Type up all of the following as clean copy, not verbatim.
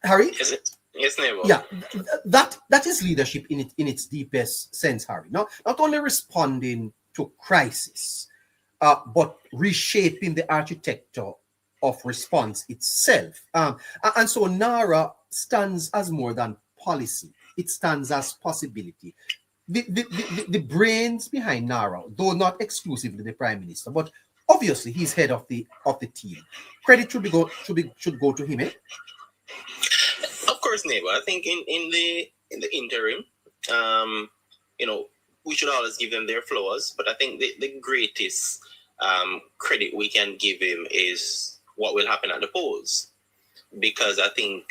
Harry? Yes, neighbor. Yeah, that is leadership in its deepest sense, Harry. Not only responding to crisis, but reshaping the architecture of response itself. And so NaRRA stands as more than policy; it stands as possibility. The brains behind NaRRA, though not exclusively the Prime Minister, but obviously he's head of the team. Credit should go to him, eh? Of course, neighbor. I think in the interim, um, you know, we should always give them their flowers. But I think the greatest credit we can give him is what will happen at the polls, because I think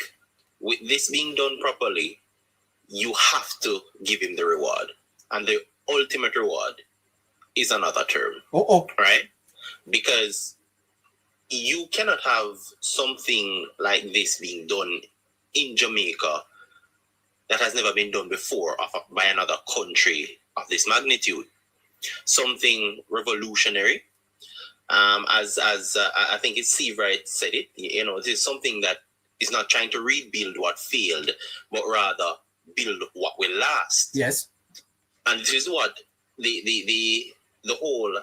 with this being done properly, you have to give him the reward, and the ultimate reward is another term. Right? Because you cannot have something like this being done in Jamaica that has never been done before by another country of this magnitude. Something revolutionary. As I think it's Steve Wright said it, it is something that is not trying to rebuild what failed, but rather build what will last. Yes. And this is what the whole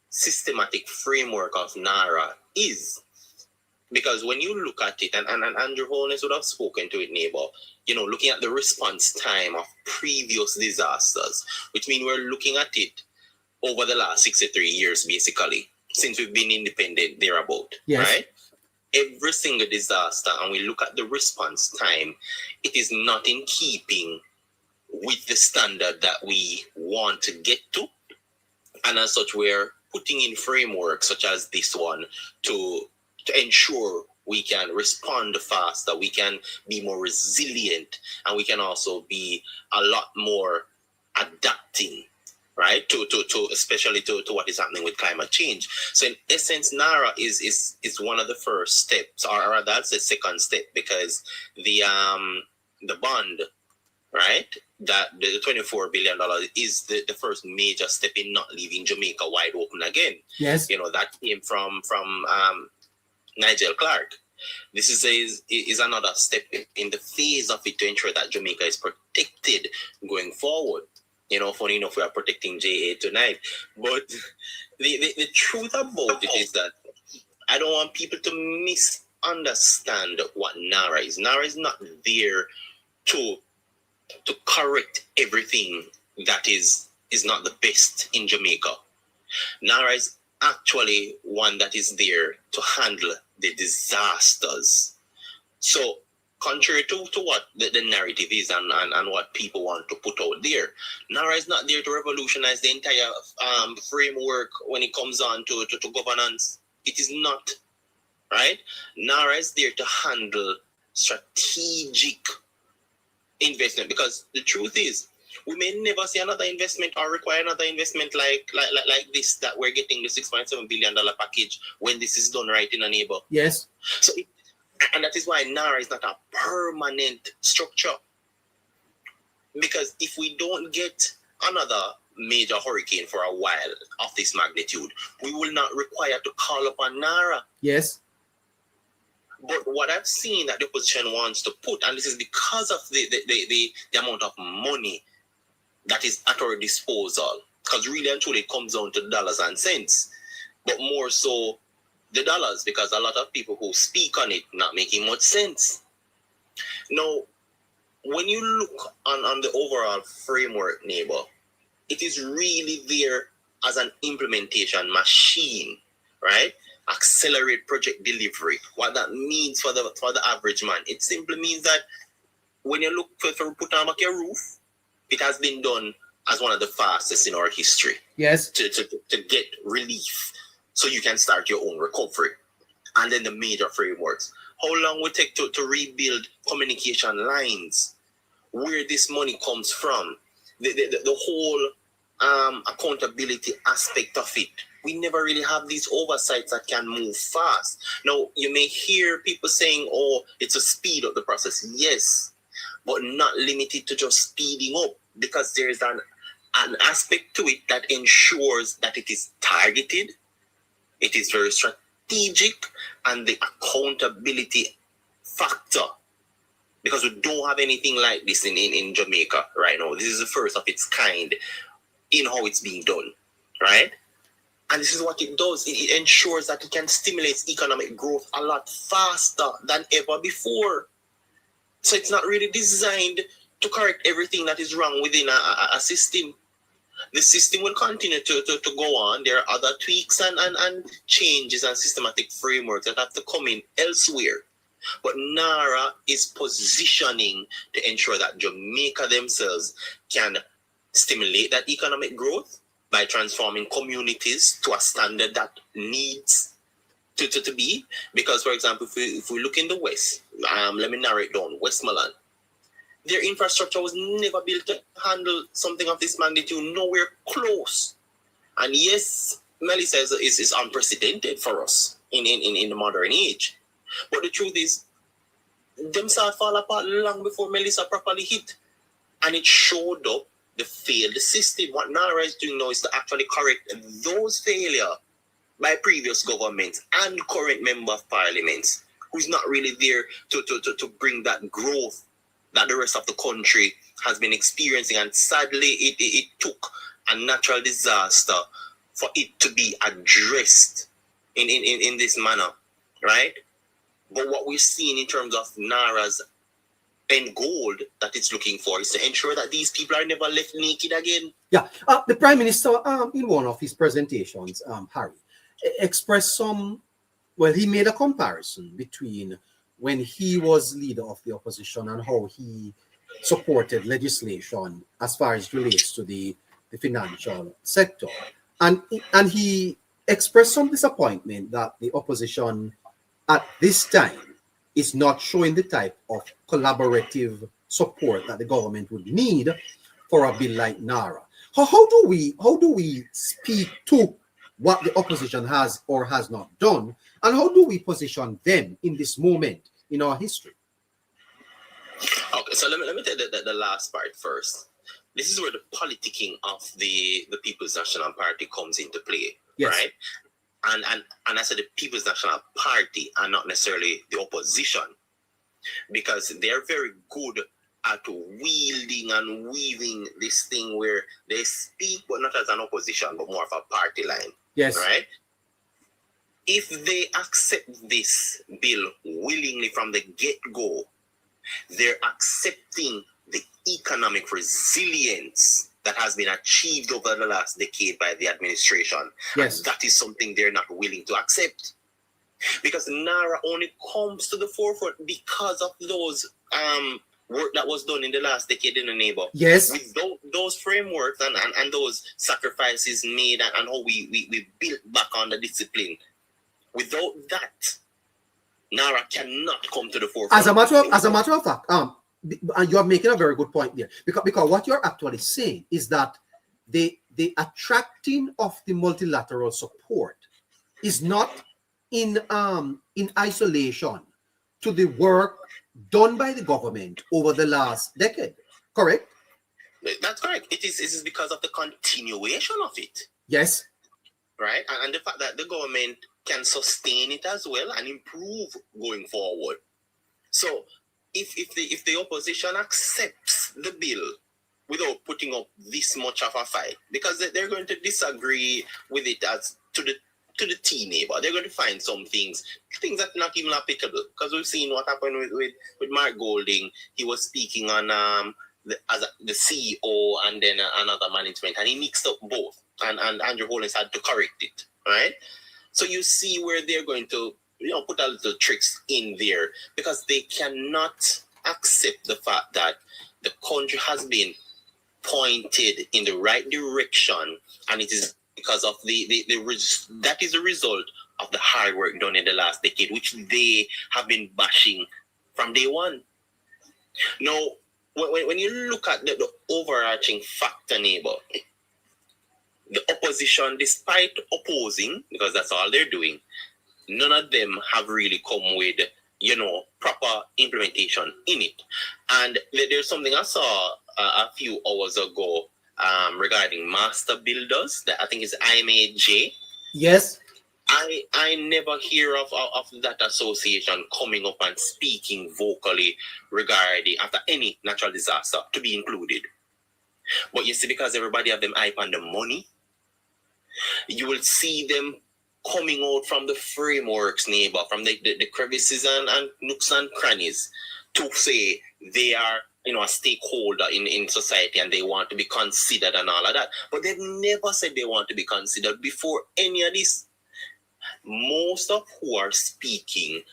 systematic framework of NaRRA is. Because when you look at it, and Andrew Holness would have spoken to it, neighbor, looking at the response time of previous disasters, which means we're looking at it over the last 63 years, basically, since we've been independent thereabout, yes. Right? Every single disaster, and we look at the response time, it is not in keeping with the standard that we want to get to. And as such, we're putting in frameworks such as this one to ensure we can respond faster, we can be more resilient, and we can also be a lot more adapting, right? To especially to what is happening with climate change. So in essence, NaRRA is one of the first steps, or that's the second step, because the bond, right? That the $24 billion is the first major step in not leaving Jamaica wide open again. Yes. That came from Nigel Clark. This is another step in the phase of it to ensure that Jamaica is protected going forward. Funny enough, we are protecting JA tonight. But the truth about it is that I don't want people to misunderstand what NaRRA is. NaRRA is not there to correct everything that is not the best in Jamaica. NaRRA is actually one that is there to handle the disasters. So, contrary to what the narrative is and what people want to put out there, NaRRA is not there to revolutionize the entire framework when it comes on to governance. It is not, right? NaRRA is there to handle strategic investment, because the truth is, we may never see another investment or require another investment like this, that we're getting the $6.7 billion package when this is done right in a neighbor. Yes. So, and that is why NaRRA is not a permanent structure. Because if we don't get another major hurricane for a while of this magnitude, we will not require to call upon NaRRA. Yes. But what I've seen that the opposition wants to put, and this is because of the amount of money that is at our disposal, because really and truly it comes down to dollars and cents, but more so the dollars, because a lot of people who speak on it not making much sense. Now, when you look on the overall framework, neighbor, it is really there as an implementation machine, right? Accelerate project delivery. What that means for the average man, it simply means that when you look for put on a roof, it has been done as one of the fastest in our history. Yes. To get relief, so you can start your own recovery. And then the major frameworks. How long will it take to rebuild communication lines? Where this money comes from? The whole accountability aspect of it. We never really have these oversights that can move fast. Now, you may hear people saying, oh, it's a speed up the process. Yes, but not limited to just speeding up, because there's an aspect to it that ensures that it is targeted, it is very strategic, and the accountability factor because we don't have anything like this in Jamaica right now. This is the first of its kind in how it's being done, right? And this is what it does. It ensures that it can stimulate economic growth a lot faster than ever before. So it's not really designed to correct everything that is wrong within a system. The system will continue to go on. There are other tweaks and changes and systematic frameworks that have to come in elsewhere. But NaRRA is positioning to ensure that Jamaica themselves can stimulate that economic growth by transforming communities to a standard that needs to be. Because, for example, if we look in the West, let me narrow it down, Westmoreland, their infrastructure was never built to handle something of this magnitude, nowhere close. And yes, Melly says it's unprecedented for us in the modern age. But the truth is, them start fall apart long before Melissa properly hit. And it showed up the failed system. What NaRRA is doing now is to actually correct those failures by previous governments and current member of parliaments, who's not really there to bring that growth that the rest of the country has been experiencing. And sadly, it took a natural disaster for it to be addressed in this manner, right? But what we're seeing in terms of NaRRA's end goal that it's looking for is to ensure that these people are never left naked again. Yeah, the Prime Minister, in one of his presentations, Harry, expressed he made a comparison between when he was leader of the opposition and how he supported legislation as far as relates to the financial sector. And he expressed some disappointment that the opposition at this time is not showing the type of collaborative support that the government would need for a bill like NaRRA. How do we speak to what the opposition has or has not done, and how do we position them in this moment in our history? Okay, so let me take the last part first. This is where the politicking of the People's National Party comes into play, yes. Right? And I said the People's National Party and not necessarily the opposition, because they're very good at wielding and weaving this thing where they speak, but not as an opposition, but more of a party line. Yes. Right? If they accept this bill willingly from the get-go, they're accepting the economic resilience that has been achieved over the last decade by the administration. Yes. And that is something they're not willing to accept. Because NaRRA only comes to the forefront because of those work that was done in the last decade in the neighbor. Yes. With those frameworks and those sacrifices made and how we built back on the discipline. Without that, NaRRA cannot come to the forefront. As a matter of fact, you are making a very good point there, because what you're actually saying is that the attracting of the multilateral support is not in isolation to the work done by the government over the last decade. Correct? That's correct. It is because of the continuation of it. Yes. Right? And the fact that the government can sustain it as well and improve going forward. So if the opposition accepts the bill without putting up this much of a fight, because they're going to disagree with it as to the T neighbor, they're going to find some things that are not even applicable. Because we've seen what happened with Mark Golding. He was speaking on the CEO and then another management, and he mixed up both, and Andrew Holness had to correct it, right? So you see where they're going to put a little tricks in there, because they cannot accept the fact that the country has been pointed in the right direction, and it is because of that is the result of the hard work done in the last decade, which they have been bashing from day one. Now, when you look at the overarching factor, neighbor, the opposition, despite opposing, because that's all they're doing, none of them have really come with, proper implementation in it. And there's something I saw a few hours ago regarding master builders, that I think is IMAJ. Yes. I never hear of that association coming up and speaking vocally regarding after any natural disaster to be included. But you see, because everybody have them hype on the money, you will see them coming out from the frameworks, neighbor, from the crevices and nooks and crannies to say they are, a stakeholder in society and they want to be considered and all of that. But they've never said they want to be considered before any of this. Most of who are speaking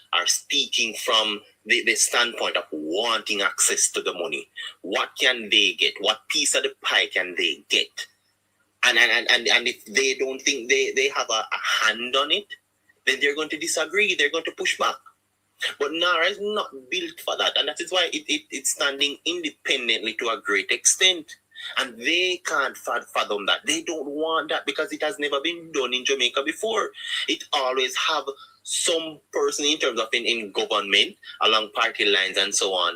from the standpoint of wanting access to the money. What can they get? What piece of the pie can they get? And if they don't think they have a hand on it, then they're going to disagree. They're going to push back. But NaRRA is not built for that. And that is why it's standing independently to a great extent. And they can't fathom that. They don't want that because it has never been done in Jamaica before. It always have some person in terms of in government, along party lines and so on,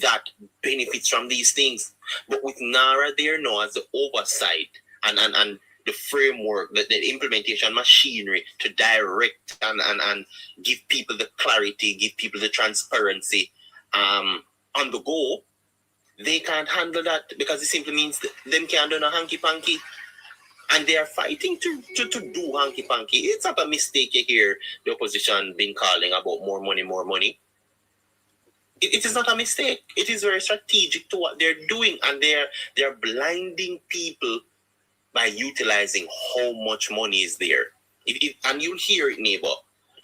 that benefits from these things. But with NaRRA there now as the oversight and the framework, the implementation machinery to direct and give people the clarity, give people the transparency on the go, they can't handle that because it simply means them can't do no hanky-panky. And they are fighting to do hanky-panky. It's not a mistake you hear the opposition been calling about more money, more money. It is not a mistake. It is very strategic to what they're doing. And they're blinding people by utilizing how much money is there. And you'll hear it, neighbor.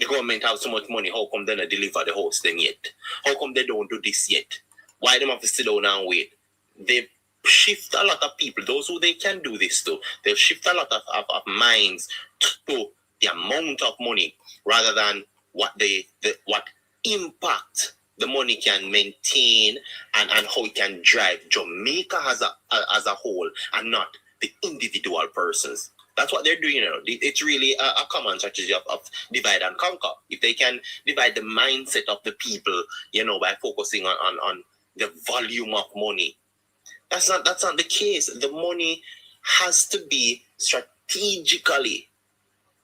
The government have so much money. How come they don't deliver the house then yet? How come they don't do this yet? Why them have to sit down and wait? They shift a lot of people, those who they can do this to. They'll shift a lot of minds to the amount of money rather than what impact the money can maintain and how it can drive Jamaica as a whole and not the individual persons. That's what they're doing. It's really a common strategy of divide and conquer. If they can divide the mindset of the people, by focusing on the volume of money. That's not the case. The money has to be strategically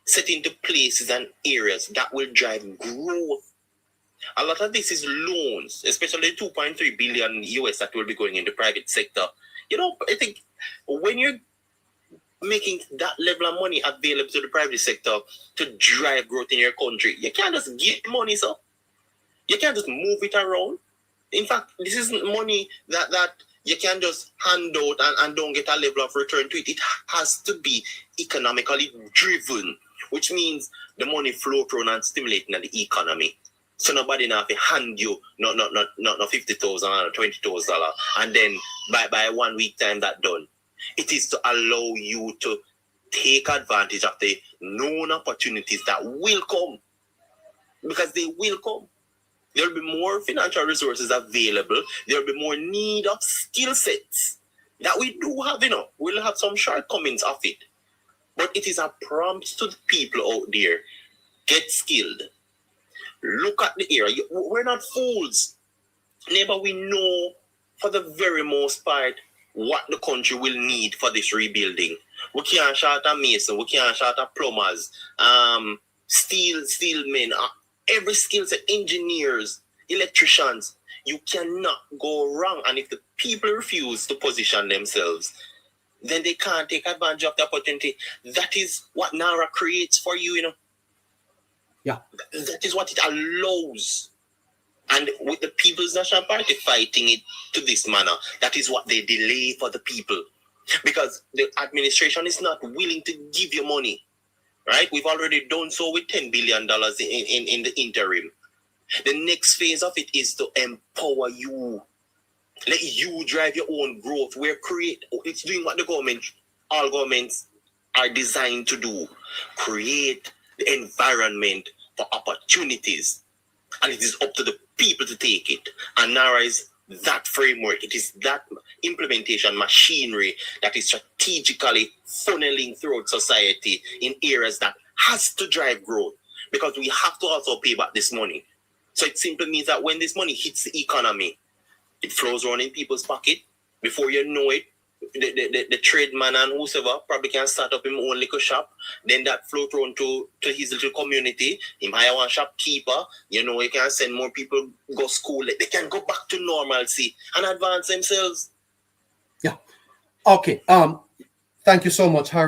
set into places and areas that will drive growth. A lot of this is loans, especially 2.3 billion US that will be going in the private sector. I think when you're making that level of money available to the private sector to drive growth in your country, you can't just get money, so you can't just move it around. In fact, this isn't money that you can just hand out and don't get a level of return to it. It has to be economically driven, which means the money flow through and stimulating the economy. So nobody now have to hand you not $50,000 or $20,000 and then by 1 week time that done. It is to allow you to take advantage of the known opportunities that will come, because they will come. There will be more financial resources available. There will be more need of skill sets that we do have. We'll have some shortcomings of it, but it is a prompt to the people out there: get skilled. Look at the area. We're not fools. Neighbor, we know for the very most part what the country will need for this rebuilding. We can't short a mason, we can't short a plumbers, steel men, every skill set, engineers, electricians. You cannot go wrong. And if the people refuse to position themselves, then they can't take advantage of the opportunity. That is what NaRRA creates for you, Yeah. That is what it allows. And with the People's National Party fighting it to this manner, that is what they delay for the people. Because the administration is not willing to give you money. Right? We've already done so with $10 billion in the interim. The next phase of it is to empower you. Let you drive your own growth. It's doing what all governments are designed to do. Create the environment for opportunities. And it is up to the people to take it. And NaRRA is that framework. It is that implementation machinery that is strategically funneling throughout society in areas that has to drive growth, because we have to also pay back this money. So it simply means that when this money hits the economy, it flows around in people's pocket. Before you know it, the tradesman and whosoever probably can start up his own little shop. Then that flow through to his little community. Him hire one shopkeeper. You know, he can send more people go school. They can go back to normalcy and advance themselves. Yeah. Okay. Thank you so much, Harry.